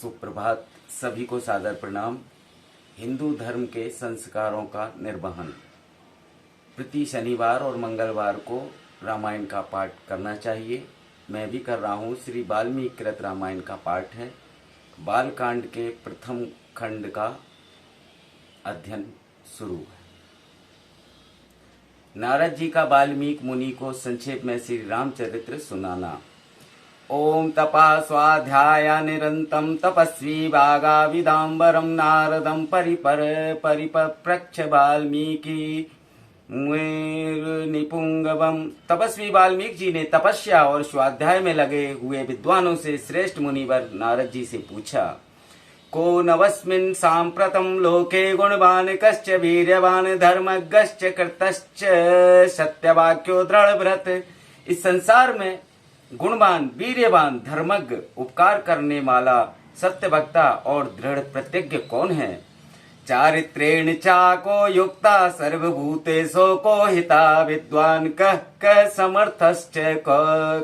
सुप्रभात। सभी को सादर प्रणाम। हिंदू धर्म के संस्कारों का निर्वहन। प्रति शनिवार और मंगलवार को रामायण का पाठ करना चाहिए। मैं भी कर रहा हूँ। श्री वाल्मीकि कृत रामायण का पाठ है। बालकांड के प्रथम खंड का अध्ययन शुरू है। नारद जी का वाल्मीकि मुनि को संक्षेप में श्री रामचरित्र सुनाना। ओम तपा स्वाध्याय निरंतम तपस्वी बागा विदाम्बरम नारदम परिपप्रच्छ वाल्मीकि निपुंगवम। तपस्वी वाल्मीकि जी ने तपस्या और स्वाध्याय में लगे हुए विद्वानों से श्रेष्ठ मुनिवर नारद जी से पूछा, को नवस्मिन् सांप्रतम लोके गुणवान कश्च वीर्यवान धर्मज्ञश्च कृतश्च सत्यवाक्यो दृढ़व्रत। इस संसार में गुणवान, वीर्यवान, धर्मज्ञ, उपकार करने वाला, सत्यवक्ता और दृढ़ प्रतिज्ञ कौन है? चारित्रेण चाको युक्ता सर्वभूतेषु को हिता विद्वान कः समर्थश्च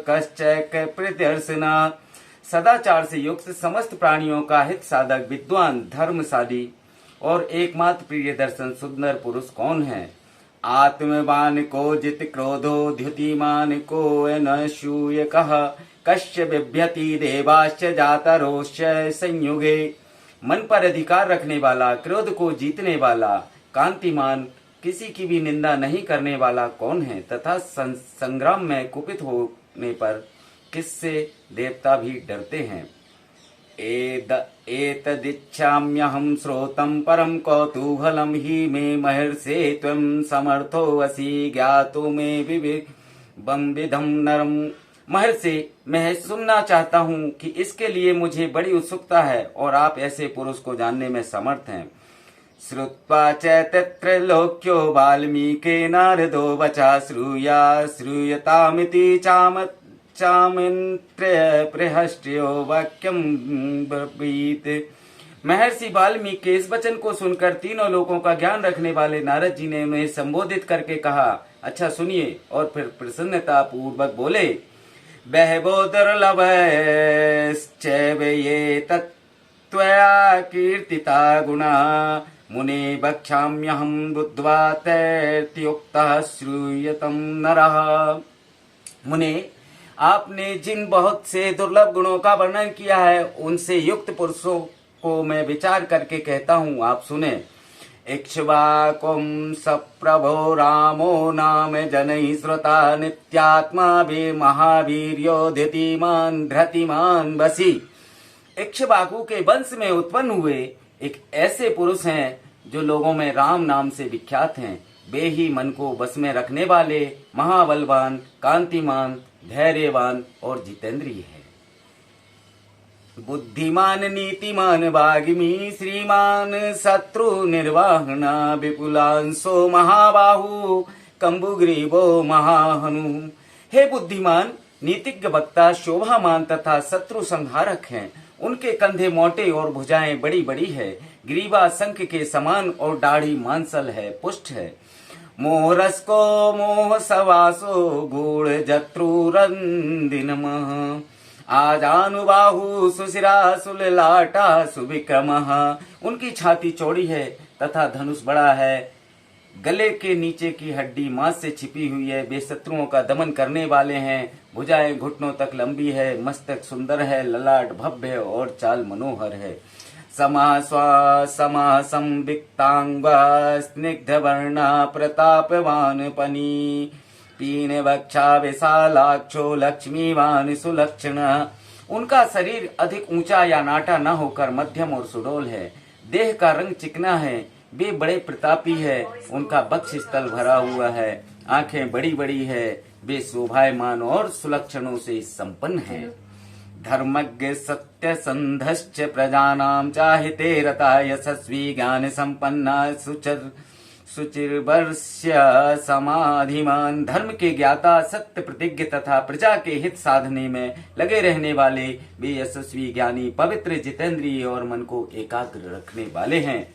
कश्च कृत्यर्शना। सदाचार से युक्त समस्त प्राणियों का हित साधक विद्वान, धर्मशाली और एकमात्र प्रिय दर्शन सुंदर पुरुष कौन है? आत्मवान को जित क्रोधो द्युतिमान को न शूय कह कश्य बिभ्यति देवाश्च जातरोश्च संयुगे। मन पर अधिकार रखने वाला, क्रोध को जीतने वाला, कांतिमान, किसी की भी निंदा नहीं करने वाला कौन है? तथा संग्राम में कुपित होने पर किससे देवता भी डरते हैं? एतदिच्छाम्यहं श्रोतं परं कौतूहलं हि मे महर्षे त्वं समर्थो असि ज्ञातुमे विविधं नरम। महर्षि, मैं सुनना चाहता हूँ कि इसके लिए मुझे बड़ी उत्सुकता है और आप ऐसे पुरुष को जानने में समर्थ हैं। श्रुत्वा च तत्र लोक्यो वाल्मीकि नारदो वचा श्रूयतामिति चामिन्त्र्यहष्ट्यो वाक्यम ब्रवीत। महर्षि वाल्मीकि के इस वचन को सुनकर तीनों लोगों का ज्ञान रखने वाले नारद जी ने उन्हें संबोधित करके कहा, अच्छा सुनिए। और फिर प्रसन्नता पूर्वक बोले, बहवो दुर्लभश्चैव ये तत्त्वया कीर्तिता गुणा मुने वक्ष्याम्यहं बुद्ध्वा तैर्त्युक्तः श्रूयतं नरः। मुने, आपने जिन बहुत से दुर्लभ गुणों का वर्णन किया है उनसे युक्त पुरुषों को मैं विचार करके कहता हूँ, आप सुने। इक्ष्वाकुं सप्रभो रामो नाम जनैः श्रुता नित्यात्मा वे महावीर्यो धृतिमान धृतिमान बसी। इक्ष्वाकु के वंश में उत्पन्न हुए एक ऐसे पुरुष हैं जो लोगों में राम नाम से विख्यात हैं। वे ही मन को बस में रखने वाले, महाबलवान, कांतिमान, धैर्यवान और जितेंद्रिय है। बुद्धिमान, नीतिमान, वाग्मी, श्रीमान, शत्रु निर्वाहना, विपुलांशो महाबाहु, कंबुग्रीवो महाहनु। हे बुद्धिमान, नीतिज्ञ वक्ता, शोभामान तथा शत्रु संहारक हैं। उनके कंधे मोटे और भुजाएं बड़ी बड़ी है। ग्रीवा शंख के समान और दाढ़ी मांसल है, पुष्ट है। मोहरस को मोह सवासो गूढ़ जत्रुरंदिनमः। आजानुबाहु सुशिरा सुललाटा सुविक्रमः। उनकी छाती चौड़ी है तथा धनुष बड़ा है। गले के नीचे की हड्डी मांस से छिपी हुई है। वे शत्रुओं का दमन करने वाले हैं। भुजाएं घुटनों तक लंबी है। मस्तक सुंदर है। ललाट भव्य और चाल मनोहर है। समा संविक्तांगा स्निग्ध वर्णा प्रतापवान पनी पीन वक्षा विशालाक्षो लक्ष्मीवान सुलक्षण। उनका शरीर अधिक ऊंचा या नाटा न होकर मध्यम और सुडौल है। देह का रंग चिकना है। वे बड़े प्रतापी है। उनका वक्ष स्थल भरा हुआ है। आंखें बड़ी बड़ी है। वे शोभायमान और सुलक्षणों से संपन्न है। धर्मज्ञ सत्य संधश्च प्रजानां चाहिते रता यशस्वी ज्ञान संपन्ना सुचिरवर्ष्य समाधिमान। धर्म के ज्ञाता, सत्य प्रतिज्ञ तथा प्रजा के हित साधने में लगे रहने वाले वे यशस्वी, ज्ञानी, पवित्र, जितेंद्रिय और मन को एकाग्र रखने वाले हैं।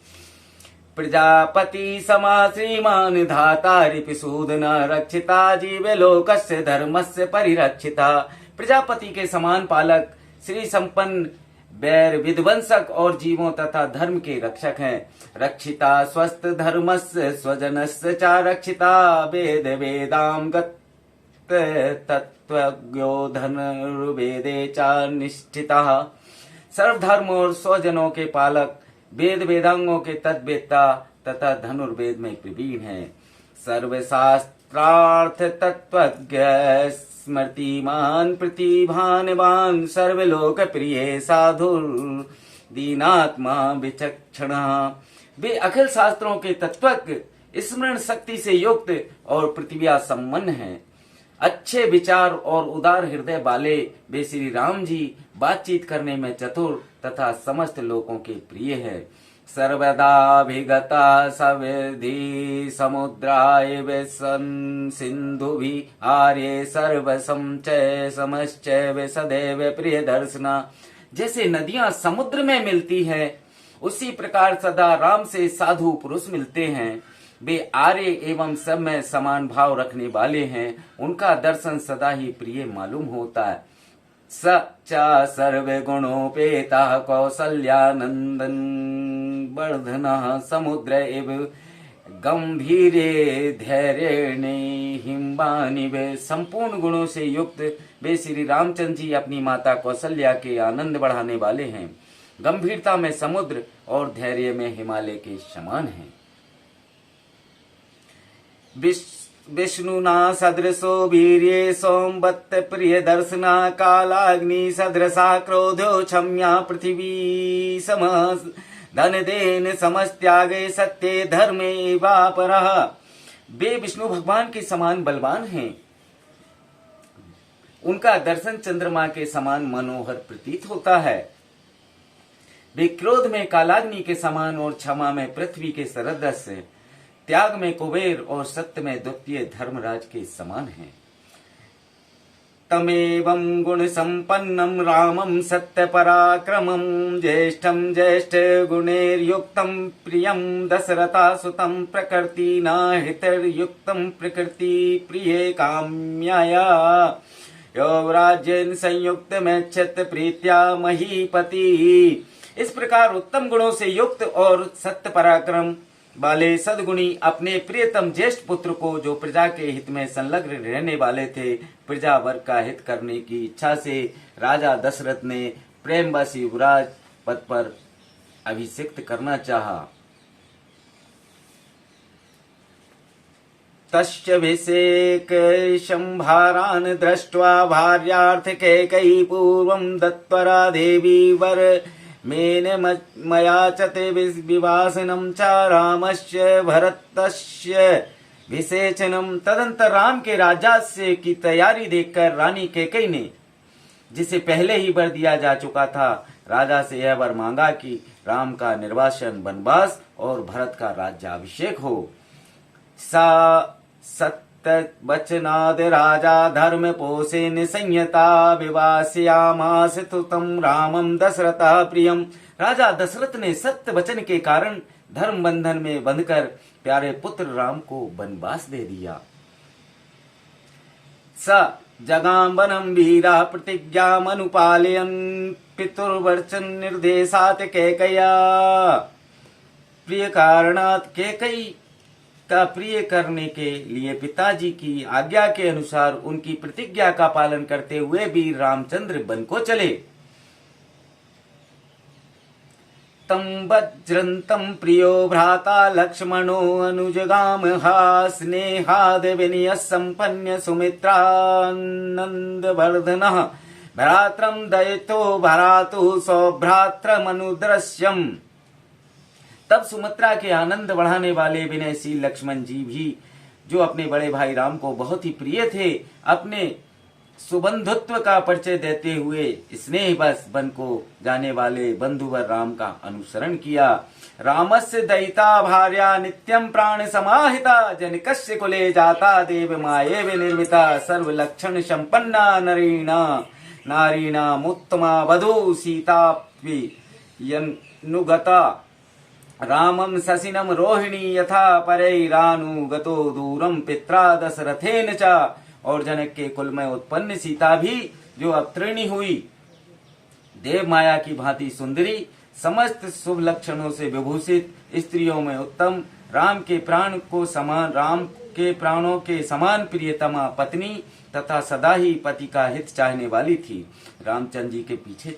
प्रजापति समा श्रीमान धाता रिपिसूदन रक्षिता जीव लोकस्य धर्मस्य परिरक्षिता। प्रजापति के समान पालक, श्री संपन्न, बैर विध्वंसक और जीवों तथा धर्म के रक्षक हैं। रक्षिता स्वस्थ धर्मस्य स्वजनस्य च रक्षिता वेद वेदाम गत तत्वज्ञो धनुर्वेदे च निष्ठितः। सर्वधर्म और स्वजनों के पालक, वेद वेदांगों के तद्वेता तथा धनुर्वेद में प्रवीण है। सर्वशास्त्रार्थ तत्वज्ञ स्मृतिमान प्रतिभानवान सर्वलोक प्रिय साधु दीनात्मा विचक्षण। वे अखिल शास्त्रों के तत्वज्ञ, स्मरण शक्ति से युक्त और प्रतिभा संपन्न हैं। अच्छे विचार और उदार हृदय वाले वे श्री राम जी बातचीत करने में चतुर तथा समस्त लोगों के प्रिय है। सर्वदाभिगता सविधि समुद्राय व्यसन सिंधु भी आर्य सर्वसंचय समश्चय सदैव प्रिय दर्शना। जैसे नदियां समुद्र में मिलती है, उसी प्रकार सदा राम से साधु पुरुष मिलते हैं। वे आर्य एवं सब में समान भाव रखने वाले हैं। उनका दर्शन सदा ही प्रिय मालूम होता है। सच्चा सर्व गुणोपेता कौसल्यानंदन वर्धना समुद्र एव गंभीरे धैर्य हिम्बानी। वे संपूर्ण गुणों से युक्त वे श्री रामचंद्र जी अपनी माता कौशल्या के आनंद बढ़ाने वाले हैं। गंभीरता में समुद्र और धैर्य में हिमालय के समान हैं। विष्णुना सदृशो वीर्ये सोमवत् प्रिय दर्शना कालाग्नि सदृशा क्रोधो क्षम्या पृथ्वी सम धन देन समस्त्यागे सत्य धर्मे वापरः। वे विष्णु भगवान के समान बलवान हैं। उनका दर्शन चंद्रमा के समान मनोहर प्रतीत होता है। वे क्रोध में कालाग्नि के समान और क्षमा में पृथ्वी के सदृश, त्याग में कुबेर और सत्य में द्वितीय धर्मराज के समान हैं। तमेवं गुण संपन्नम रामम सत्य पराक्रमम ज्येष्ठम ज्येष्ठ गुणैर्युक्तम प्रियम दशरथा सुतम प्रकृति नाहितर्युक्तम प्रकृति प्रिय काम्याया यो राज्यन संयुक्त में क्षत प्रीत्या महीपति। इस प्रकार उत्तम गुणों से युक्त और सत्य पराक्रम वाले सदगुणी अपने प्रियतम ज्येष्ठ पुत्र को, जो प्रजा के हित में संलग्न रहने वाले थे, प्रजा वर्ग का हित करने की इच्छा से राजा दशरथ ने प्रेमवश युवराज पद पर अभिषिक्त करना चाहा। तस्याभिषेक संभारान् दृष्ट्वा भार्यार्थ कैकेयी पूर्वं दत्वरा देवी वर मेन मया चते विवासनम च रामस्य भरतस्य विशेषणम। तदंतर राम के राज्याभिषेक की तैयारी देखकर रानी कैकेयी ने, जिसे पहले ही वर दिया जा चुका था, राजा से यह वर मांगा कि राम का निर्वासन वनवास और भरत का राज्याभिषेक हो। सा सत्य वचनाद राजा धर्म पोषेन संयता विवास्यामास तुतम रामम दशरथा प्रियम। राजा दशरथ ने सत्य वचन के कारण धर्म बंधन में बंधकर प्यारे पुत्र राम को वनवास दे दिया। स जगाम्बनम वीरा प्रतिज्ञामनुपालयन् पितुर्वचन निर्देशात् कैकेय्या। प्रिय कारणात् कैकेयी का प्रिय करने के लिए पिताजी की आज्ञा के अनुसार उनकी प्रतिज्ञा का पालन करते हुए भी रामचंद्र वन को चले। तम वज्रंतम प्रियो भ्राता लक्ष्मणो अनुजगाम स्नेहाद विनय संपन्न सुमित्रानंद वर्धनः भ्रात्रम दयितो भरातु सौभ्रात्रमनुदृश्यम। तब सुमित्रा के आनंद बढ़ाने वाले विनयशील लक्ष्मण जी भी, जो अपने बड़े भाई राम को बहुत ही प्रिय थे, अपने सुबंधुत्व का परिचय देते हुए स्नेहवश वन को जाने वाले बंधुवर राम का अनुसरण किया। रामस्य दयिता भार्या नित्यम प्राण समाहिता जनकस्य कुले जाता देव मायेव निर्मिता सर्व लक्षण संपन्ना नारीणाम उत्तमा वधू सीता यनुगता रामम ससिनम रोहिणी यथा परैरानुगतो दूरम पित्रा दशरथेन च। और जनक के कुल में उत्पन्न सीता भी, जो अवतरणी हुई, देव माया की भांति सुंदरी, समस्त शुभ लक्षणों से विभूषित, स्त्रियों में उत्तम, राम के प्राणों के समान प्रियतमा पत्नी तथा सदा ही पति का हित चाहने वाली थी। रामचंद्र जी के पीछे